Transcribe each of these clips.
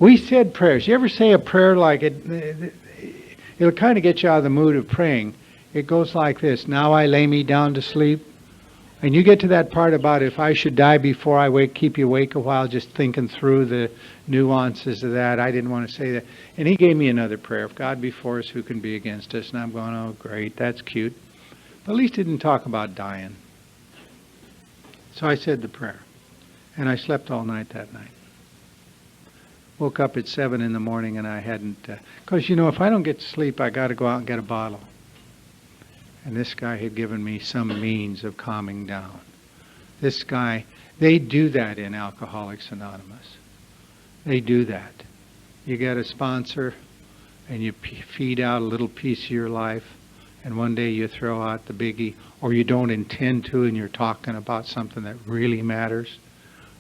We said prayers. You ever say a prayer like it'll kind of get you out of the mood of praying. It goes like this: now I lay me down to sleep. And you get to that part about if I should die before I wake, keep you awake a while, just thinking through the nuances of that. I didn't want to say that. And he gave me another prayer. If God be for us, who can be against us? And I'm going, oh, great, that's cute. But at least he didn't talk about dying. So I said the prayer. And I slept all night that night. Woke up at 7 in the morning and I hadn't, because if I don't get to sleep, I got to go out and get a bottle. And this guy had given me some means of calming down. This guy, they do that in Alcoholics Anonymous. They do that. You get a sponsor and you feed out a little piece of your life, and one day you throw out the biggie, or you don't intend to and you're talking about something that really matters.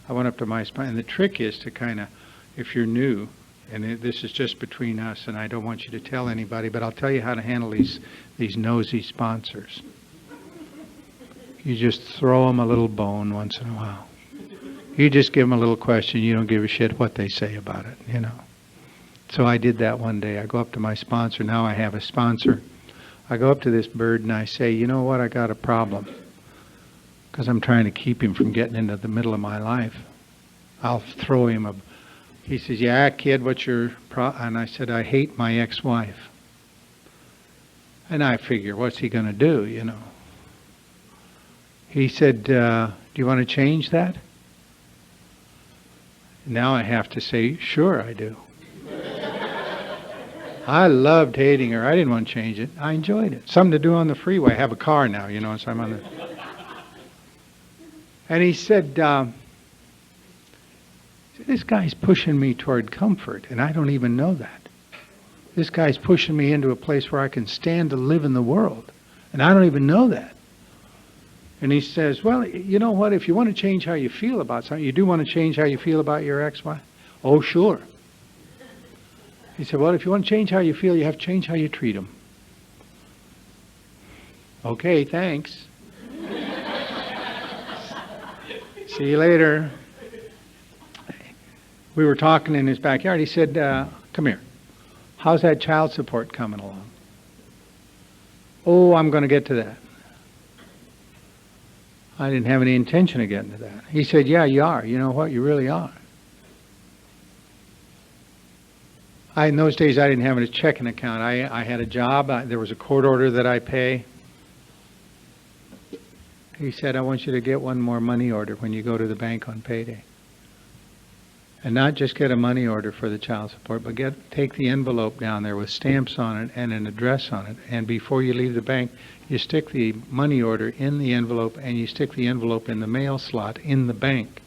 I went up to my sponsor, and the trick is to kind of, if you're new, and this is just between us, and I don't want you to tell anybody, but I'll tell you how to handle these nosy sponsors. You just throw them a little bone once in a while. You just give them a little question. You don't give a shit what they say about it, So I did that one day. I go up to my sponsor. Now I have a sponsor. I go up to this bird and I say, you know what, I got a problem. Because I'm trying to keep him from getting into the middle of my life. I'll throw him a... He says, yeah, kid, what's your problem? And I said, I hate my ex-wife. And I figure, what's he going to do, He said, do you want to change that? Now I have to say, sure I do. I loved hating her. I didn't want to change it. I enjoyed it. Something to do on the freeway. I have a car now, so I'm on the... And he said, this guy's pushing me toward comfort, and I don't even know that. This guy's pushing me into a place where I can stand to live in the world, and I don't even know that. And he says, well, you know what, if you want to change how you feel about something, you do want to change how you feel about your ex-wife? Oh, sure. He said, well, if you want to change how you feel, you have to change how you treat them. Okay, thanks. See you later. We were talking in his backyard. He said, come here. How's that child support coming along? Oh, I'm going to get to that. I didn't have any intention of getting to that. He said, yeah, you are. You know what? You really are. In those days, I didn't have a checking account. I had a job. There was a court order that I pay. He said, I want you to get one more money order when you go to the bank on payday. And not just get a money order for the child support, but take the envelope down there with stamps on it and an address on it. And before you leave the bank, you stick the money order in the envelope and you stick the envelope in the mail slot in the bank.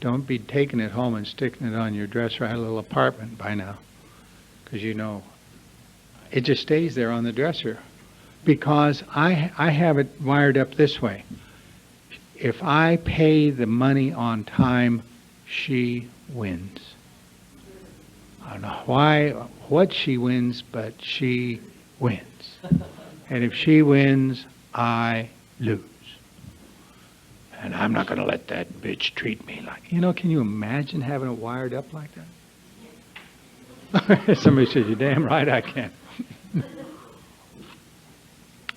Don't be taking it home and sticking it on your dresser. I had a little apartment by now. Because it just stays there on the dresser. Because I have it wired up this way. If I pay the money on time, she wins. I don't know what she wins, but she wins. And if she wins, I lose. And I'm not going to let that bitch treat me like... can you imagine having it wired up like that? Somebody said, you're damn right I can.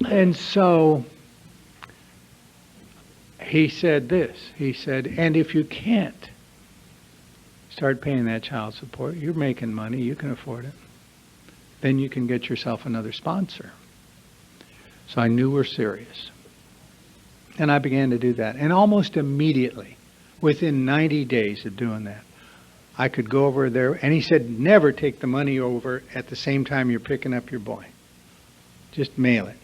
And so he said this. He said, and if you can't start paying that child support, you're making money, you can afford it, then you can get yourself another sponsor. So I knew we're serious. And I began to do that. And almost immediately, within 90 days of doing that, I could go over there. And he said, never take the money over at the same time you're picking up your boy. Just mail it.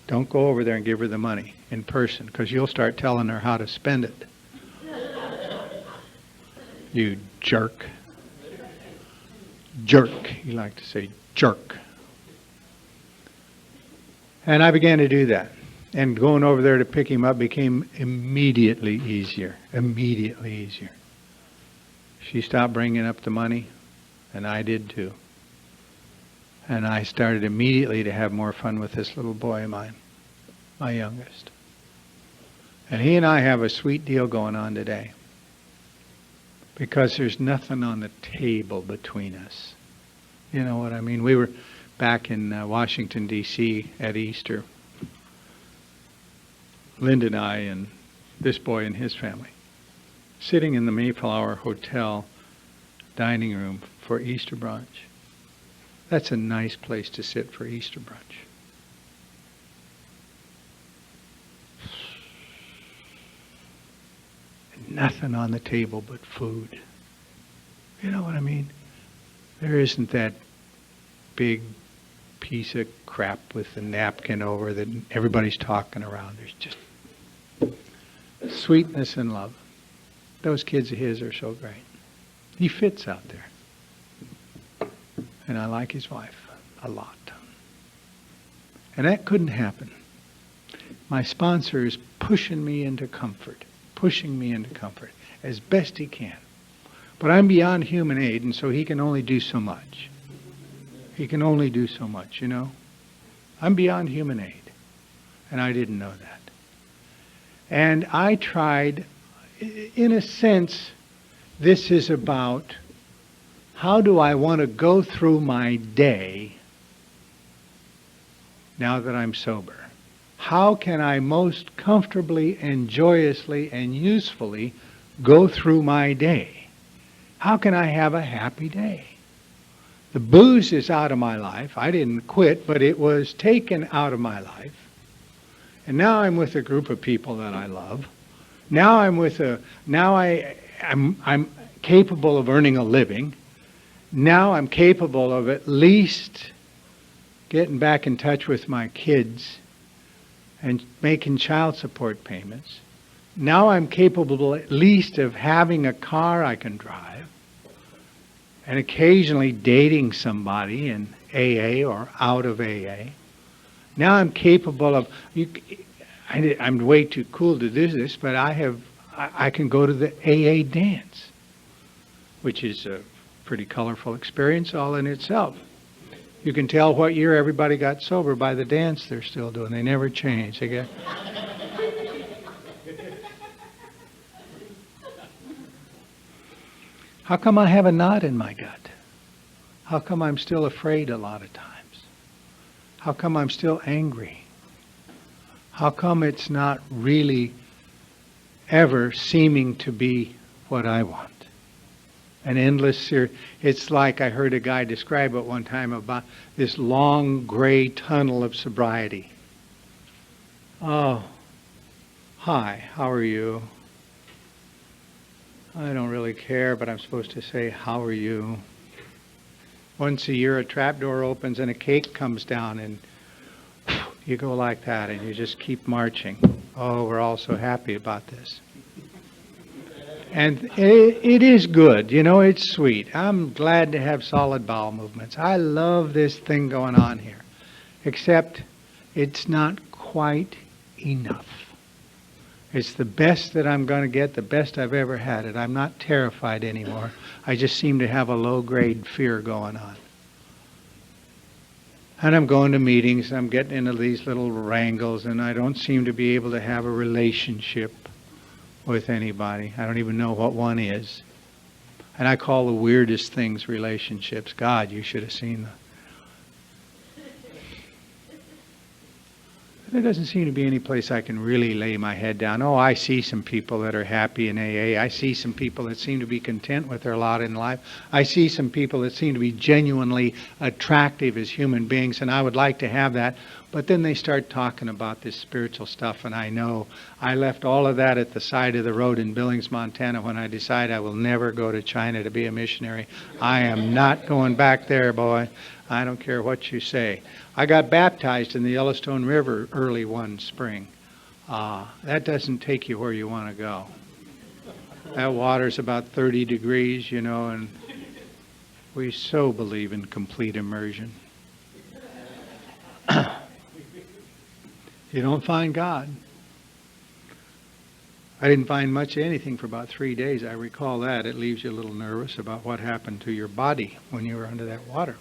Don't go over there and give her the money in person, because you'll start telling her how to spend it. You jerk. Jerk. You like to say jerk. And I began to do that. And going over there to pick him up became immediately easier. Immediately easier. She stopped bringing up the money, and I did too. And I started immediately to have more fun with this little boy of mine, my youngest. And he and I have a sweet deal going on today. because there's nothing on the table between us. You know what I mean? We were back in Washington, D.C. at Easter. Linda and I and this boy and his family, sitting in the Mayflower Hotel dining room for Easter brunch. That's a nice place to sit for Easter brunch. Nothing on the table but food. You know what I mean? There isn't that big piece of crap with the napkin over that everybody's talking around. There's just sweetness and love. Those kids of his are so great. He fits out there. And I like his wife a lot. And that couldn't happen. My sponsor is pushing me into comfort as best he can. But I'm beyond human aid, and so he can only do so much. He can only do so much, you know. I'm beyond human aid, and I didn't know that. And I tried, in a sense, this is about how do I want to go through my day now that I'm sober? How can I most comfortably and joyously and usefully go through my day? How can I have a happy day? The booze is out of my life. I didn't quit, but it was taken out of my life. And now I'm with a group of people that I love. Now I'm capable of earning a living. Now I'm capable of at least getting back in touch with my kids and making child support payments. Now I'm capable at least of having a car I can drive and occasionally dating somebody in AA or out of AA. Now I'm capable of, I'm way too cool to do this, but I can go to the AA dance, which is a pretty colorful experience all in itself. You can tell what year everybody got sober by the dance they're still doing. They never change. They get... How come I have a knot in my gut? How come I'm still afraid a lot of times? How come I'm still angry? How come it's not really ever seeming to be what I want? An endless, it's like I heard a guy describe it one time about this long gray tunnel of sobriety. Oh, hi, how are you? I don't really care, but I'm supposed to say, how are you? Once a year a trapdoor opens and a cake comes down and you go like that and you just keep marching. Oh, we're all so happy about this. And it is good, you know, it's sweet. I'm glad to have solid bowel movements. I love this thing going on here. Except it's not quite enough. It's the best that I'm going to get, the best I've ever had it. I'm not terrified anymore. I just seem to have a low-grade fear going on. And I'm going to meetings, I'm getting into these little wrangles, and I don't seem to be able to have a relationship with anybody. I don't even know what one is. And I call the weirdest things relationships. God, you should have seen them. There doesn't seem to be any place I can really lay my head down. Oh, I see some people that are happy in AA. I see some people that seem to be content with their lot in life. I see some people that seem to be genuinely attractive as human beings, and I would like to have that. But then they start talking about this spiritual stuff, and I know I left all of that at the side of the road in Billings, Montana when I decided I will never go to China to be a missionary. I am not going back there, boy. I don't care what you say. I got baptized in the Yellowstone River early one spring. That doesn't take you where you want to go. That water's about 30 degrees, you know, and we so believe in complete immersion. You don't find God. I didn't find much of anything for about 3 days. I recall that. It leaves you a little nervous about what happened to your body when you were under that water.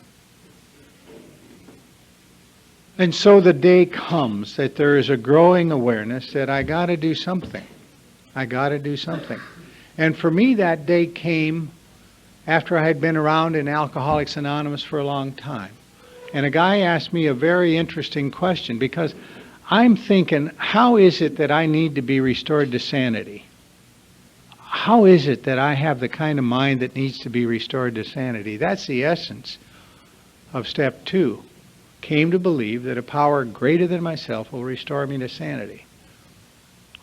And so the day comes that there is a growing awareness that I got to do something. I got to do something. And for me, that day came after I had been around in Alcoholics Anonymous for a long time. And a guy asked me a very interesting question, because I'm thinking, how is it that I need to be restored to sanity? How is it that I have the kind of mind that needs to be restored to sanity? That's the essence of step 2. Came to believe that a power greater than myself will restore me to sanity.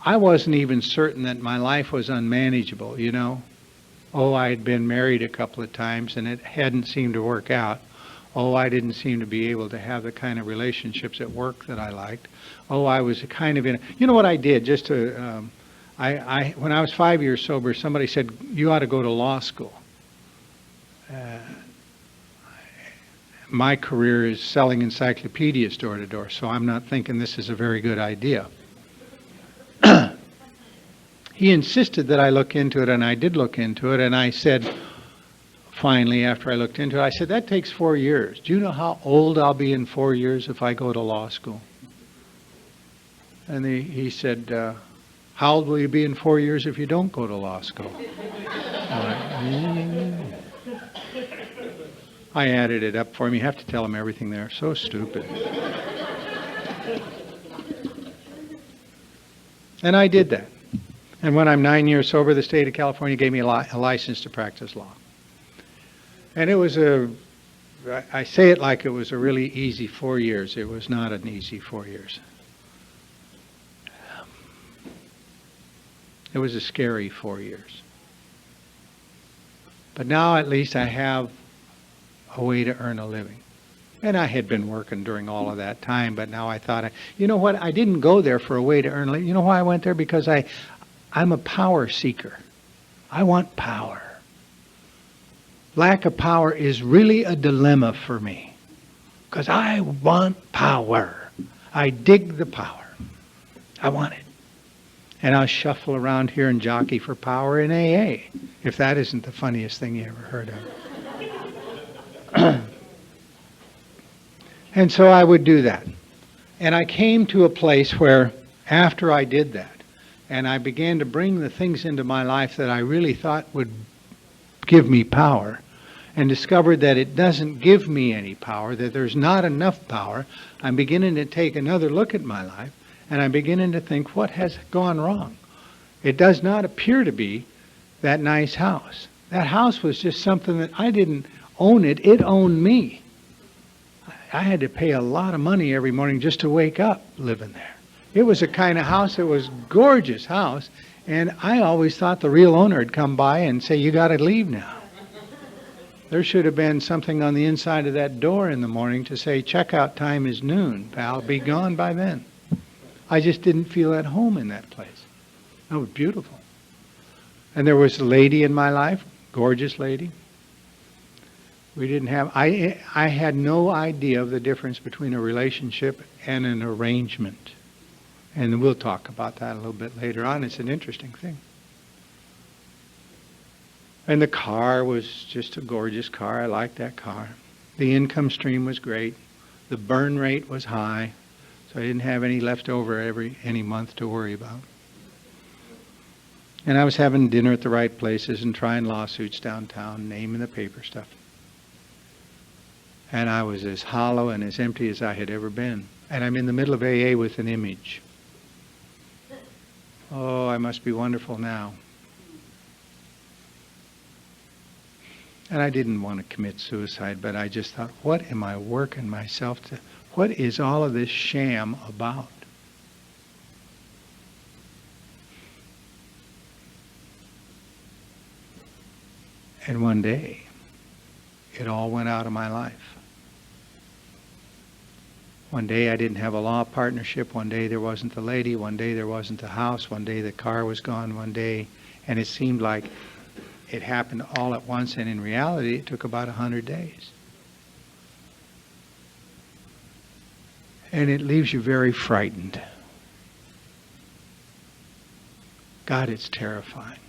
I wasn't even certain that my life was unmanageable, you know. Oh, I had been married a couple of times and it hadn't seemed to work out. Oh, I didn't seem to be able to have the kind of relationships at work that I liked. Oh, I was kind of in... You know what I did? Just to... when I was 5 years sober, somebody said, you ought to go to law school. My career is selling encyclopedias door to door, so I'm not thinking this is a very good idea. He insisted that I look into it, and I did look into it, and I said, finally, after I looked into it, I said, that takes 4 years. Do you know how old I'll be in 4 years if I go to law school? And he said, how old will you be in 4 years if you don't go to law school? I added it up for him. You have to tell him everything there. So stupid. And I did that. And when I'm 9 years sober, the state of California gave me a license to practice law. And it was I say it like it was a really easy 4 years. It was not an easy 4 years. It was a scary 4 years. But now at least I have a way to earn a living. And I had been working during all of that time, but now I thought, you know what, I didn't go there for a way to earn a living. You know why I went there? Because I'm a power seeker. I want power. Lack of power is really a dilemma for me, because I want power. I dig the power. I want it. And I'll shuffle around here and jockey for power in AA, if that isn't the funniest thing you ever heard of. And so I would do that. And I came to a place where, after I did that, and I began to bring the things into my life that I really thought would give me power, and discovered that it doesn't give me any power, that there's not enough power, I'm beginning to take another look at my life, and I'm beginning to think, what has gone wrong? It does not appear to be that nice house. That house was just something that I didn't own it, it owned me. I had to pay a lot of money every morning just to wake up living there. It was a kind of house, it was a gorgeous house, and I always thought the real owner had come by and say, you got to leave now. There should have been something on the inside of that door in the morning to say, checkout time is noon, pal, be gone by then. I just didn't feel at home in that place. It was beautiful. And there was a lady in my life, gorgeous lady. We didn't have, I had no idea of the difference between a relationship and an arrangement. And we'll talk about that a little bit later on. It's an interesting thing. And the car was just a gorgeous car. I liked that car. The income stream was great. The burn rate was high. So I didn't have any left over any month to worry about. And I was having dinner at the right places and trying lawsuits downtown, naming the paper stuff. And I was as hollow and as empty as I had ever been. And I'm in the middle of AA with an image. Oh, I must be wonderful now. And I didn't want to commit suicide, but I just thought, what am I working myself to? What is all of this sham about? And one day, it all went out of my life. One day I didn't have a law partnership. One day there wasn't the lady. One day there wasn't the house. One day the car was gone. One day, and it seemed like it happened all at once, and in reality it took about 100 days. And it leaves you very frightened. God, it's terrifying.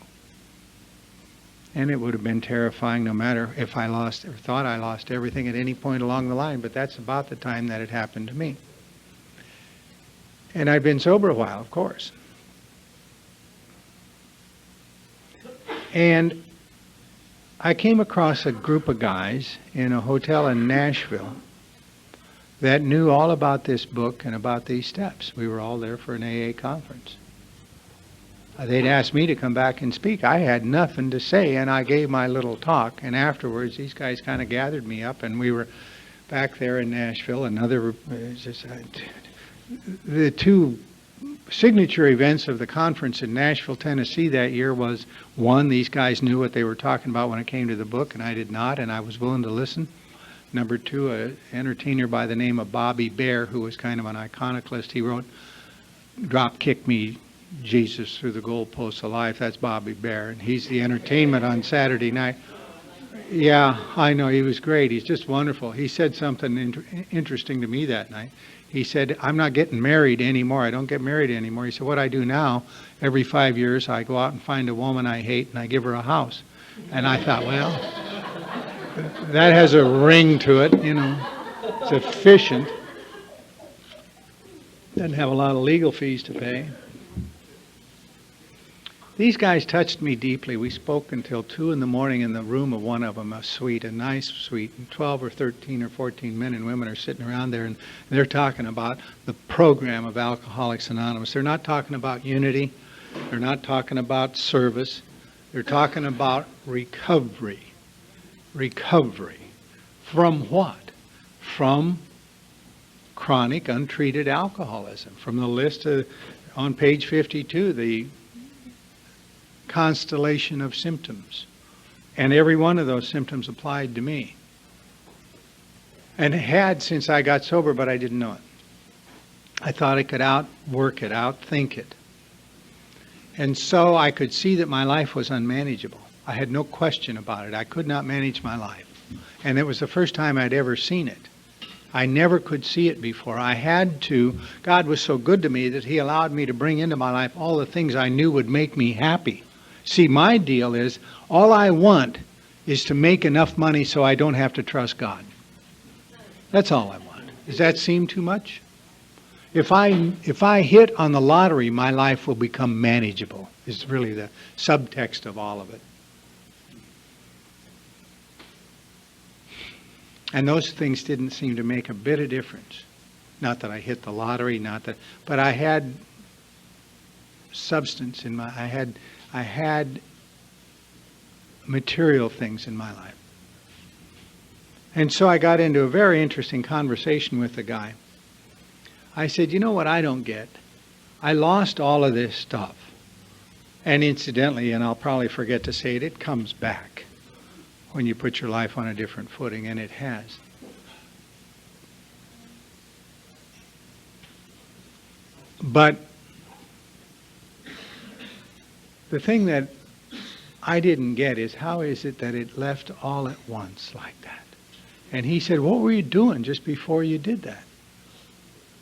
And it would have been terrifying no matter if I lost or thought I lost everything at any point along the line, but that's about the time that it happened to me. And I'd been sober a while, of course. And I came across a group of guys in a hotel in Nashville that knew all about this book and about these steps. We were all there for an AA conference. They'd asked me to come back and speak. I had nothing to say, and I gave my little talk. And afterwards, these guys kind of gathered me up, and we were back there in Nashville. The two signature events of the conference in Nashville, Tennessee that year was, one, these guys knew what they were talking about when it came to the book, and I did not, and I was willing to listen. Number two, an entertainer by the name of Bobby Bear, who was kind of an iconoclast. He wrote, "Drop Kick Me, Jesus Through the Goalposts of Life." That's Bobby Bear, and he's the entertainment on Saturday night. Yeah, I know, he was great. He's just wonderful. He said something interesting to me that night. He said, "I'm not getting married anymore. I don't get married anymore." He said, "What I do now, every 5 years, I go out and find a woman I hate and I give her a house." And I thought, well, that has a ring to it, you know. It's efficient. Doesn't have a lot of legal fees to pay. These guys touched me deeply. We spoke until 2 in the morning in the room of one of them, a suite, a nice suite. And 12 or 13 or 14 men and women are sitting around there, and they're talking about the program of Alcoholics Anonymous. They're not talking about unity. They're not talking about service. They're talking about recovery. Recovery. From what? From chronic, untreated alcoholism. From the list on page 52, the constellation of symptoms. And every one of those symptoms applied to me. And it had since I got sober, but I didn't know it. I thought I could outwork it, outthink it. And so I could see that my life was unmanageable. I had no question about it. I could not manage my life. And it was the first time I'd ever seen it. I never could see it before. I had to. God was so good to me that He allowed me to bring into my life all the things I knew would make me happy. See, my deal is, all I want is to make enough money so I don't have to trust God. That's all I want. Does that seem too much? If I hit on the lottery, my life will become manageable, is really the subtext of all of it. And those things didn't seem to make a bit of difference. Not that I hit the lottery, but I had substance in my, I had material things in my life. And so I got into a very interesting conversation with the guy. I said, "You know what I don't get? I lost all of this stuff. And incidentally, and I'll probably forget to say it, it comes back when you put your life on a different footing," and it has. But the thing that I didn't get is, how is it that it left all at once like that? And he said, "What were you doing just before you did that?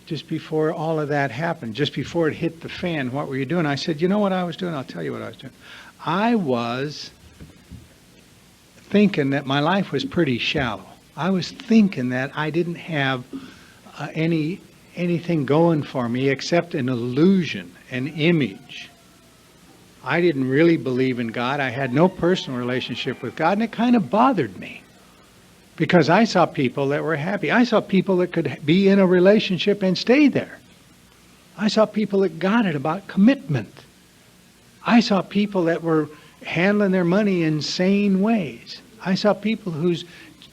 Just before all of that happened, just before it hit the fan, what were you doing?" I said, "You know what I was doing? I'll tell you what I was doing. I was thinking that my life was pretty shallow. I was thinking that I didn't have anything going for me except an illusion, an image. I didn't really believe in God. I had no personal relationship with God, and it kind of bothered me because I saw people that were happy. I saw people that could be in a relationship and stay there. I saw people that got it about commitment. I saw people that were handling their money in sane ways. I saw people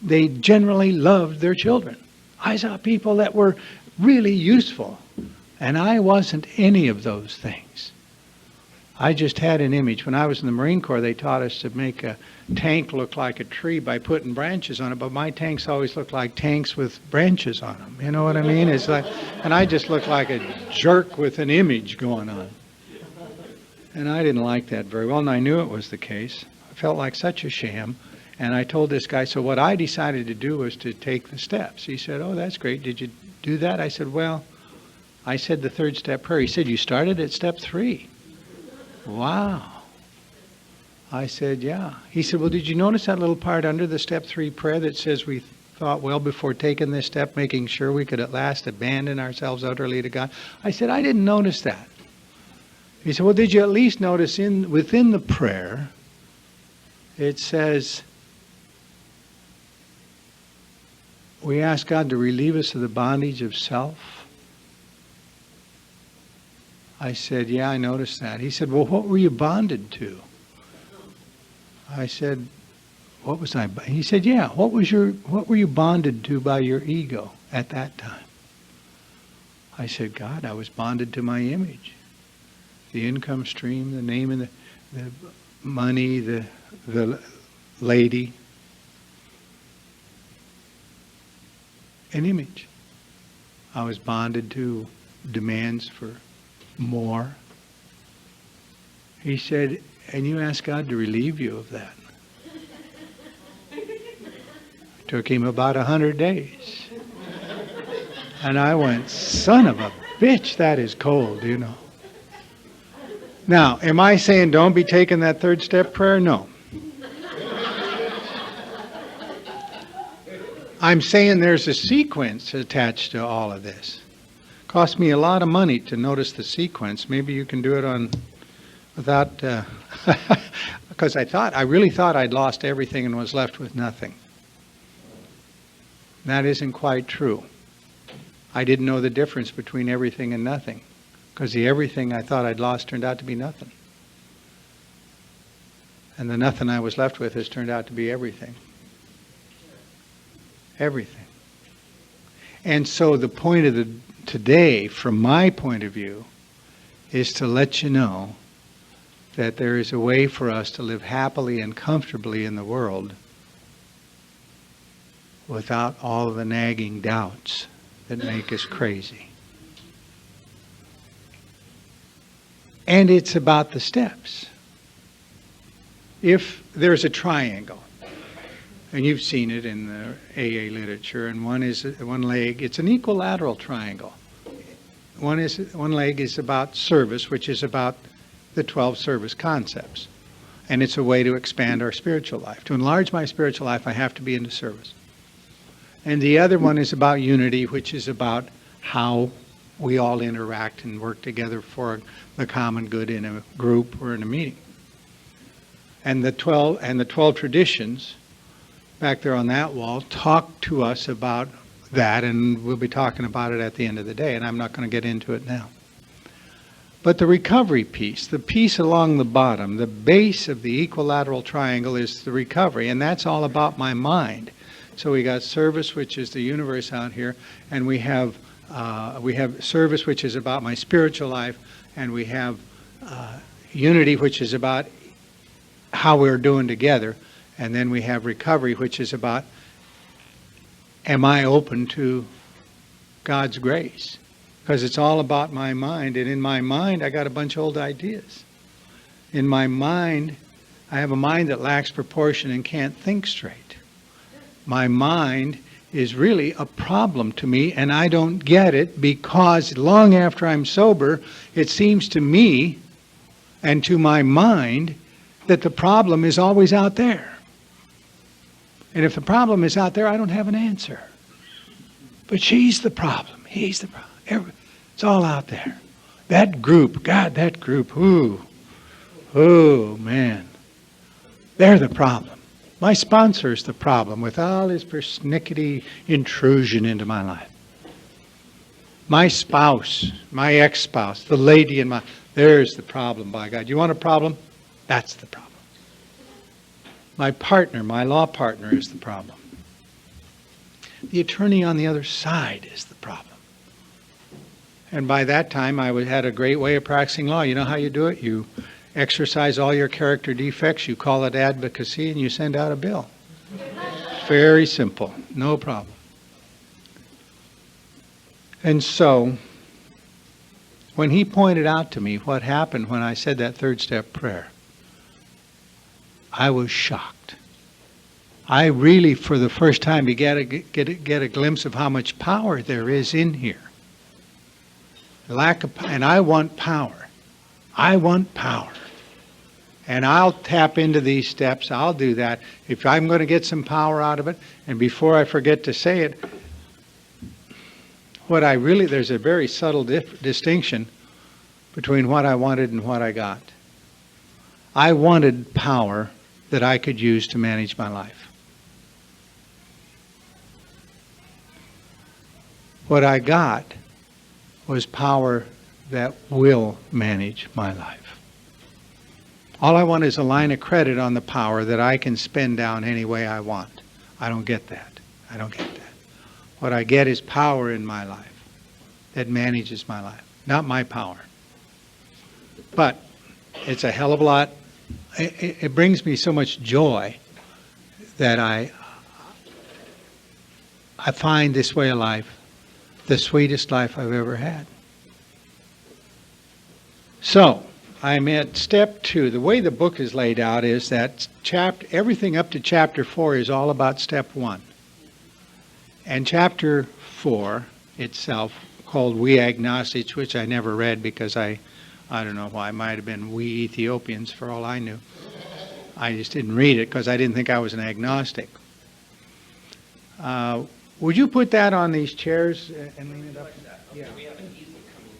they generally loved their children. I saw people that were really useful, and I wasn't any of those things. I just had an image. When I was in the Marine Corps, they taught us to make a tank look like a tree by putting branches on it, but my tanks always looked like tanks with branches on them. You know what I mean? It's like, and I just looked like a jerk with an image going on. And I didn't like that very well, and I knew it was the case. I felt like such a sham. And I told this guy, so what I decided to do was to take the steps. He said, "Oh, that's great. Did you do that?" I said, "Well," I said the third step prayer. He said, "You started at step 3. Wow. I said, "Yeah." He said, "Well, did you notice that little part under the step 3 prayer that says we thought well before taking this step, making sure we could at last abandon ourselves utterly to God?" I said, "I didn't notice that." He said, "Well, did you at least notice within the prayer It says, we ask God to relieve us of the bondage of self. I said, yeah, I noticed that. He said, well, what were you bonded to? I said, what was I? He said, yeah, what were you bonded to by your ego at that time? I said, God, I was bonded to my image. The income stream, the name, and the money, the lady. An image. I was bonded to demands for more. He said, and you asked God to relieve you of that. It took him about 100 days. And I went, son of a bitch, that is cold, you know. Now, am I saying don't be taking that third step prayer? No. I'm saying there's a sequence attached to all of this. Cost me a lot of money to notice the sequence. Maybe you can do it without, because I really thought I'd lost everything and was left with nothing. That isn't quite true. I didn't know the difference between everything and nothing, because the everything I thought I'd lost turned out to be nothing. And the nothing I was left with has turned out to be everything. Everything. And so the point of today, from my point of view, is to let you know that there is a way for us to live happily and comfortably in the world without all the nagging doubts that make us crazy. And it's about the steps. If there's a triangle, and you've seen it in the AA literature, and one leg, it's an equilateral triangle. One leg is about service, which is about the 12 service concepts. And it's a way to expand our spiritual life. To enlarge my spiritual life, I have to be into service. And the other one is about unity, which is about how we all interact and work together for the common good in a group or in a meeting. And the 12 traditions back there on that wall talk to us about that, and we'll be talking about it at the end of the day, and I'm not going to get into it now. But the recovery piece, the piece along the bottom, the base of the equilateral triangle is the recovery, and that's all about my mind. So we got service, which is the universe out here, and we have service, which is about my spiritual life, and we have unity, which is about how we're doing together, and then we have recovery, which is about, am I open to God's grace? Because it's all about my mind, and in my mind I got a bunch of old ideas. In my mind, I have a mind that lacks proportion and can't think straight. My mind is really a problem to me, and I don't get it, because long after I'm sober, it seems to me and to my mind that the problem is always out there. And if the problem is out there, I don't have an answer. But she's the problem. He's the problem. It's all out there. That group, God, that group, oh man, they're the problem. My sponsor's the problem with all his persnickety intrusion into my life. My spouse, my ex-spouse, the lady in my, there's the problem, by God. You want a problem? That's the problem. My partner, my law partner is the problem. The attorney on the other side is the problem. And by that time, I had a great way of practicing law. You know how you do it? You exercise all your character defects, you call it advocacy, and you send out a bill. Very simple, no problem. And so, when he pointed out to me what happened when I said that third step prayer, I was shocked. I really, for the first time, began to get a glimpse of how much power there is in here. And I want power. I want power. And I'll tap into these steps. I'll do that. If I'm going to get some power out of it, and before I forget to say it, there's a very subtle distinction between what I wanted and what I got. I wanted power that I could use to manage my life. What I got was power that will manage my life. All I want is a line of credit on the power that I can spend down any way I want. I don't get that. I don't get that. What I get is power in my life that manages my life, not my power. But it's a hell of a lot. It brings me so much joy that I find this way of life the sweetest life I've ever had. So, I'm at step 2. The way the book is laid out is that everything up to chapter 4 is all about step 1. And chapter 4 itself, called We Agnostics, which I never read because I don't know why, it might have been We Ethiopians for all I knew. I just didn't read it because I didn't think I was an agnostic. Would you put that on these chairs and lean it up? Yeah.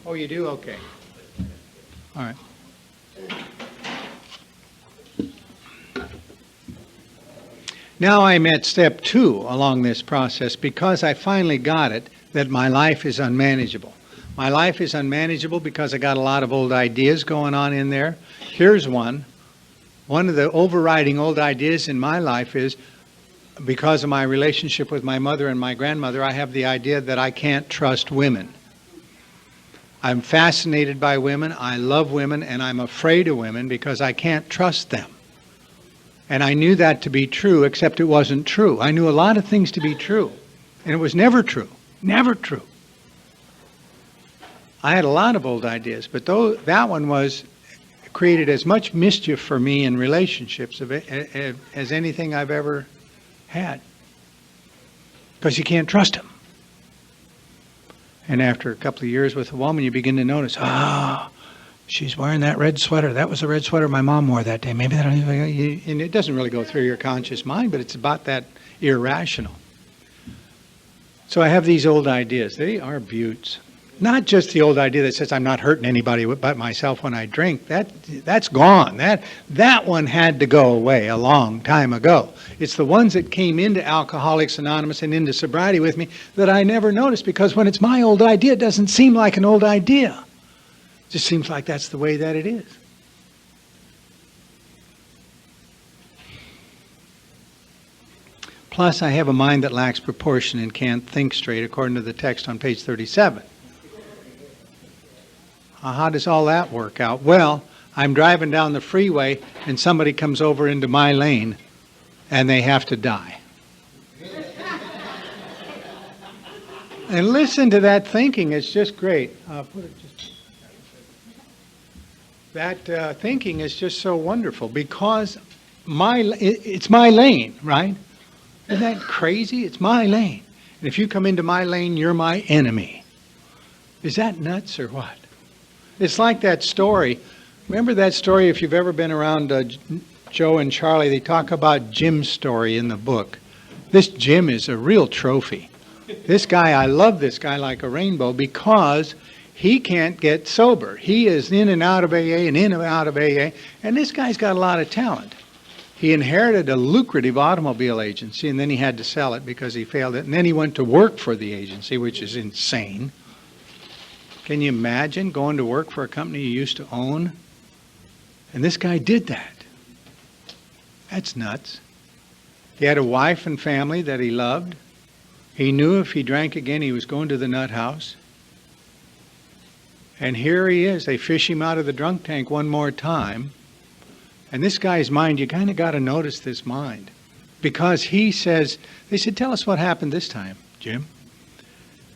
Oh, you do? Okay. All right. Now I'm at step 2 along this process because I finally got it that my life is unmanageable. My life is unmanageable because I got a lot of old ideas going on in there. Here's one. One of the overriding old ideas in my life is, because of my relationship with my mother and my grandmother, I have the idea that I can't trust women. I'm fascinated by women, I love women, and I'm afraid of women because I can't trust them. And I knew that to be true, except it wasn't true. I knew a lot of things to be true, and it was never true. Never true. I had a lot of old ideas, but that one was created as much mischief for me in relationships as anything I've ever had. Because you can't trust them. And after a couple of years with a woman, you begin to notice, she's wearing that red sweater. That was the red sweater my mom wore that day. Maybe that, and it doesn't really go through your conscious mind, but it's about that irrational. So I have these old ideas. They are beauts. Not just the old idea that says I'm not hurting anybody but myself when I drink. That's gone. That one had to go away a long time ago. It's the ones that came into Alcoholics Anonymous and into sobriety with me that I never noticed, because when it's my old idea, it doesn't seem like an old idea. It just seems like that's the way that it is. Plus, I have a mind that lacks proportion and can't think straight, according to the text on page 37. How does all that work out? Well, I'm driving down the freeway and somebody comes over into my lane and they have to die. And listen to that thinking. It's just great. That thinking is just so wonderful because it's my lane, right? Isn't that crazy? It's my lane. And if you come into my lane, you're my enemy. Is that nuts or what? It's like that story. Remember that story, if you've ever been around Joe and Charlie, they talk about Jim's story in the book. This Jim is a real trophy. This guy, I love this guy like a rainbow because he can't get sober. He is in and out of AA and in and out of AA, and this guy's got a lot of talent. He inherited a lucrative automobile agency, and then he had to sell it because he failed it, and then he went to work for the agency, which is insane. Can you imagine going to work for a company you used to own? And this guy did that. That's nuts. He had a wife and family that he loved. He knew if he drank again, he was going to the nut house. And here he is. They fish him out of the drunk tank one more time. And this guy's mind, you kind of got to notice this mind. Because he says, they said, tell us what happened this time, Jim.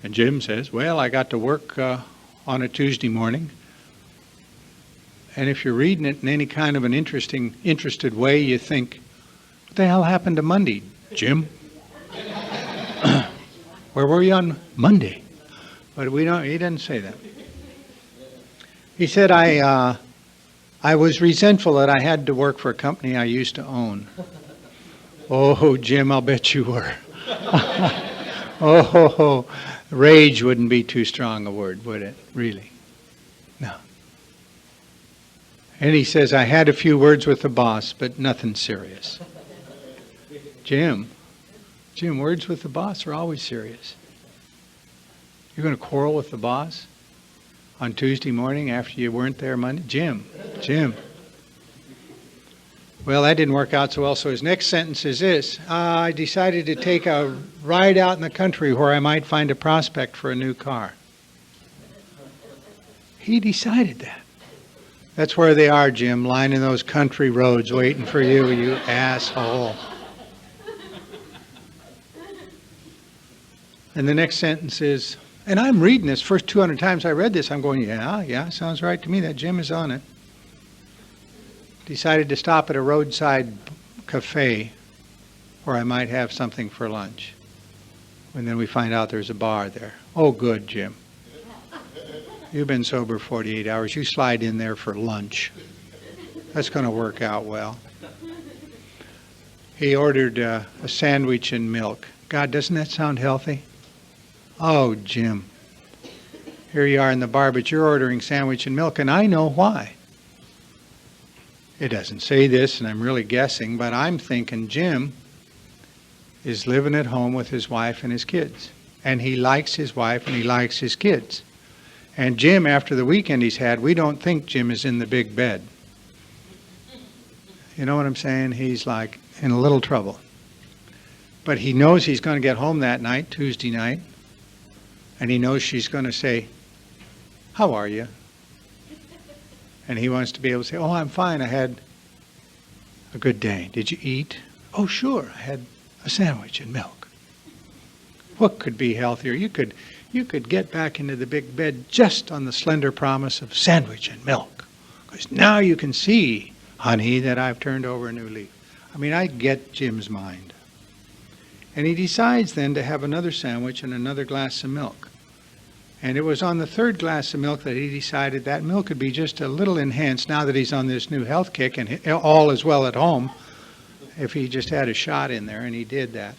And Jim says, well, I got to work on a Tuesday morning. And if you're reading it in any kind of an interested way, you think, what the hell happened to Monday, Jim? Where were you on Monday? But he didn't say that. He said, I was resentful that I had to work for a company I used to own. Oh, Jim, I'll bet you were. Oh, rage wouldn't be too strong a word, would it? Really? No. And he says, I had a few words with the boss, but nothing serious. Jim, words with the boss are always serious. You're going to quarrel with the boss on Tuesday morning after you weren't there Monday? Jim. Well, that didn't work out so well, so his next sentence is this. I decided to take a ride out in the country where I might find a prospect for a new car. He decided that. That's where they are, Jim, lining those country roads waiting for you, you asshole. And the next sentence is, and I'm reading this, first 200 times I read this, I'm going, yeah, sounds right to me, that Jim is on it. Decided to stop at a roadside cafe where I might have something for lunch. And then we find out there's a bar there. Oh, good, Jim. You've been sober 48 hours. You slide in there for lunch. That's going to work out well. He ordered a sandwich and milk. God, doesn't that sound healthy? Oh, Jim. Here you are in the bar, but you're ordering sandwich and milk, and I know why. It doesn't say this, and I'm really guessing, but I'm thinking Jim is living at home with his wife and his kids. And he likes his wife and he likes his kids. And Jim, after the weekend he's had, we don't think Jim is in the big bed. You know what I'm saying? He's like in a little trouble. But he knows he's going to get home that night, Tuesday night, and he knows she's going to say, how are you? And he wants to be able to say, oh, I'm fine. I had a good day. Did you eat? Oh, sure. I had a sandwich and milk. What could be healthier? You could get back into the big bed just on the slender promise of sandwich and milk. Because now you can see, honey, that I've turned over a new leaf. I mean, I get Jim's mind. And he decides then to have another sandwich and another glass of milk. And it was on the third glass of milk that he decided that milk could be just a little enhanced now that he's on this new health kick and all is well at home if he just had a shot in there, and he did that.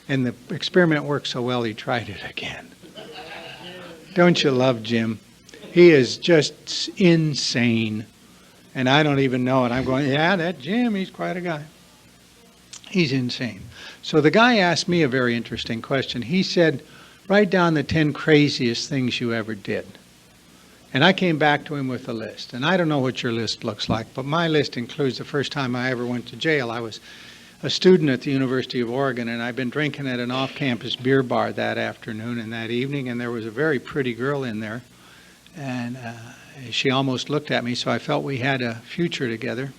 And the experiment worked so well he tried it again. Don't you love Jim? He is just insane. And I don't even know it. I'm going, yeah, that Jim, he's quite a guy. He's insane. So the guy asked me a very interesting question. He said, write down the 10 craziest things you ever did. And I came back to him with a list. And I don't know what your list looks like, but my list includes the first time I ever went to jail. I was a student at the University of Oregon, and I'd been drinking at an off-campus beer bar that afternoon and that evening, and there was a very pretty girl in there. And she almost looked at me, so I felt we had a future together.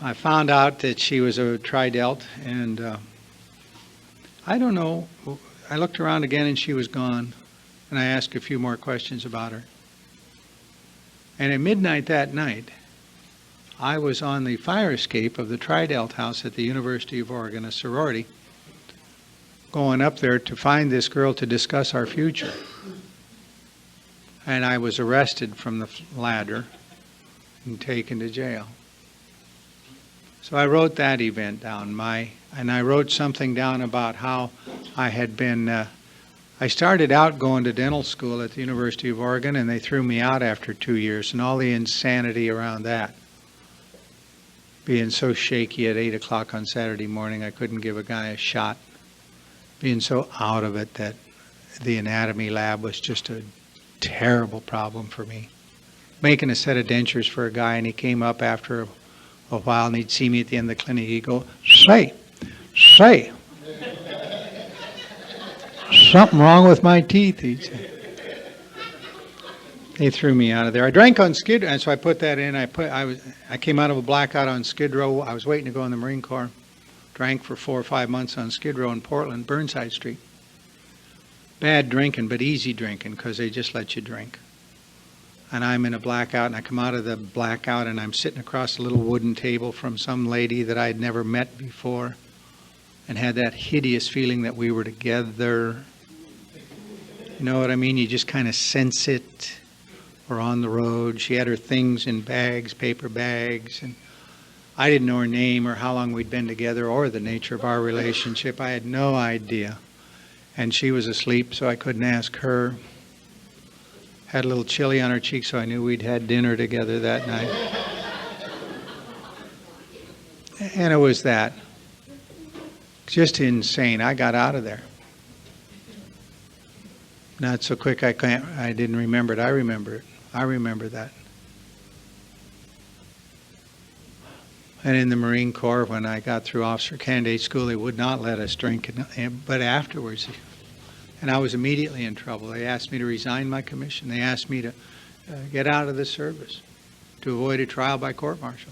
I found out that she was a tri-delt, and I don't know. I looked around again and she was gone. And I asked a few more questions about her. And at midnight that night, I was on the fire escape of the Tri-Delt house at the University of Oregon, a sorority, going up there to find this girl to discuss our future. And I was arrested from the ladder and taken to jail. So I wrote that event down, and I wrote something down about how I had been, I started out going to dental school at the University of Oregon, and they threw me out after 2 years, and all the insanity around that. Being so shaky at 8 o'clock on Saturday morning, I couldn't give a guy a shot. Being so out of it that the anatomy lab was just a terrible problem for me. Making a set of dentures for a guy, and he came up after a while, and he'd see me at the end of the clinic. He'd go, say, something wrong with my teeth, he'd say. They threw me out of there. I drank on Skid Row, and so I put that in. I came out of a blackout on Skid Row. I was waiting to go in the Marine Corps. Drank for 4 or 5 months on Skid Row in Portland, Burnside Street. Bad drinking, but easy drinking, because they just let you drink. And I'm in a blackout, and I come out of the blackout, and I'm sitting across a little wooden table from some lady that I'd never met before, and had that hideous feeling that we were together. You know what I mean? You just kind of sense it. We're on the road. She had her things in bags, paper bags, and I didn't know her name or how long we'd been together or the nature of our relationship. I had no idea. And she was asleep, so I couldn't ask her. Had a little chili on her cheek, so I knew we'd had dinner together that night. And it was that. Just insane. I got out of there. Not so quick I didn't remember it. I remember it. I remember that. And in the Marine Corps, when I got through officer candidate school, they would not let us drink. But afterwards, and I was immediately in trouble. They asked me to resign my commission. They asked me to get out of the service to avoid a trial by court-martial.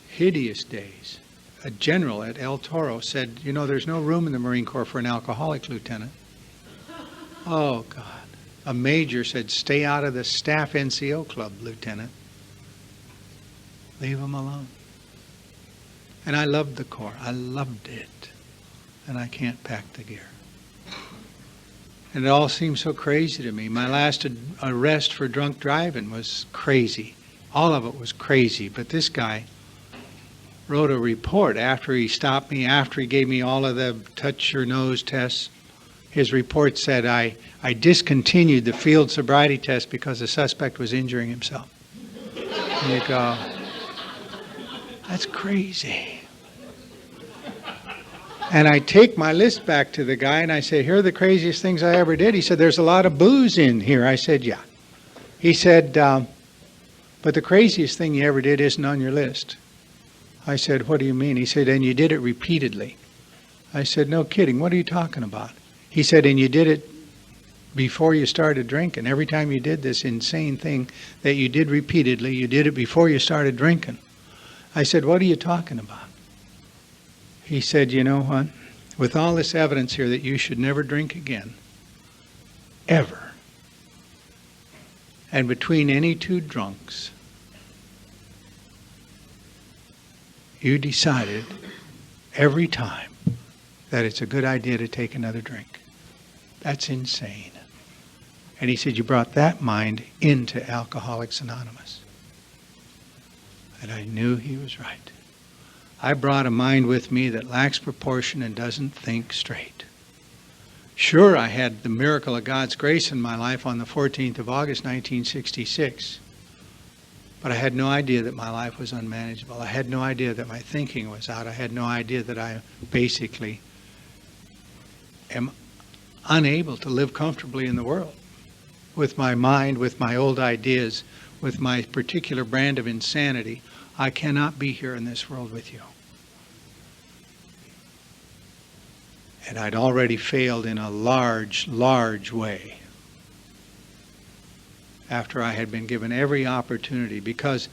Hideous days. A general at El Toro said, you know, there's no room in the Marine Corps for an alcoholic, Lieutenant. Oh, God. A major said, stay out of the staff NCO club, Lieutenant. Leave them alone. And I loved the Corps. I loved it. And I can't pack the gear. And it all seems so crazy to me. My last arrest for drunk driving was crazy. All of it was crazy. But this guy wrote a report after he stopped me, after he gave me all of the touch your nose tests. His report said I discontinued the field sobriety test because the suspect was injuring himself. And you go, that's crazy. And I take my list back to the guy and I say, here are the craziest things I ever did. He said, there's a lot of booze in here. I said, yeah. He said, but the craziest thing you ever did isn't on your list. I said, what do you mean? He said, and you did it repeatedly. I said, no kidding. What are you talking about? He said, and you did it before you started drinking. Every time you did this insane thing that you did repeatedly, you did it before you started drinking. I said, what are you talking about? He said, you know what? With all this evidence here that you should never drink again, ever, and between any two drunks, you decided every time that it's a good idea to take another drink. That's insane. And he said, you brought that mind into Alcoholics Anonymous. And I knew he was right. I brought a mind with me that lacks proportion and doesn't think straight. Sure, I had the miracle of God's grace in my life on the 14th of August, 1966. But I had no idea that my life was unmanageable. I had no idea that my thinking was out. I had no idea that I basically am unable to live comfortably in the world with my mind, with my old ideas, with my particular brand of insanity. I cannot be here in this world with you. And I'd already failed in a large, large way after I had been given every opportunity, because,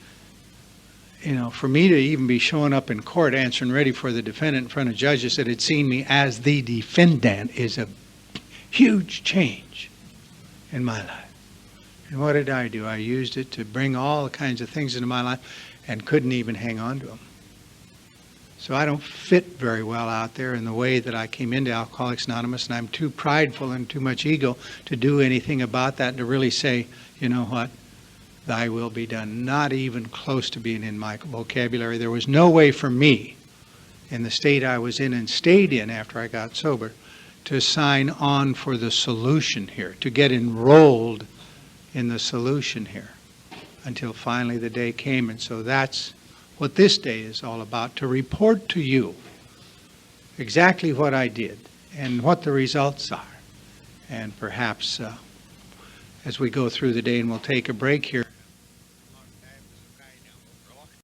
you know, for me to even be showing up in court answering ready for the defendant in front of judges that had seen me as the defendant is a huge change in my life. And what did I do? I used it to bring all kinds of things into my life and couldn't even hang on to them. So I don't fit very well out there in the way that I came into Alcoholics Anonymous, and I'm too prideful and too much ego to do anything about that and to really say, you know what, thy will be done. Not even close to being in my vocabulary. There was no way for me, in the state I was in and stayed in after I got sober, to sign on for the solution here, to get enrolled in the solution here, until finally the day came. And so that's what this day is all about, to report to you exactly what I did and what the results are. And perhaps as we go through the day, and we'll take a break here,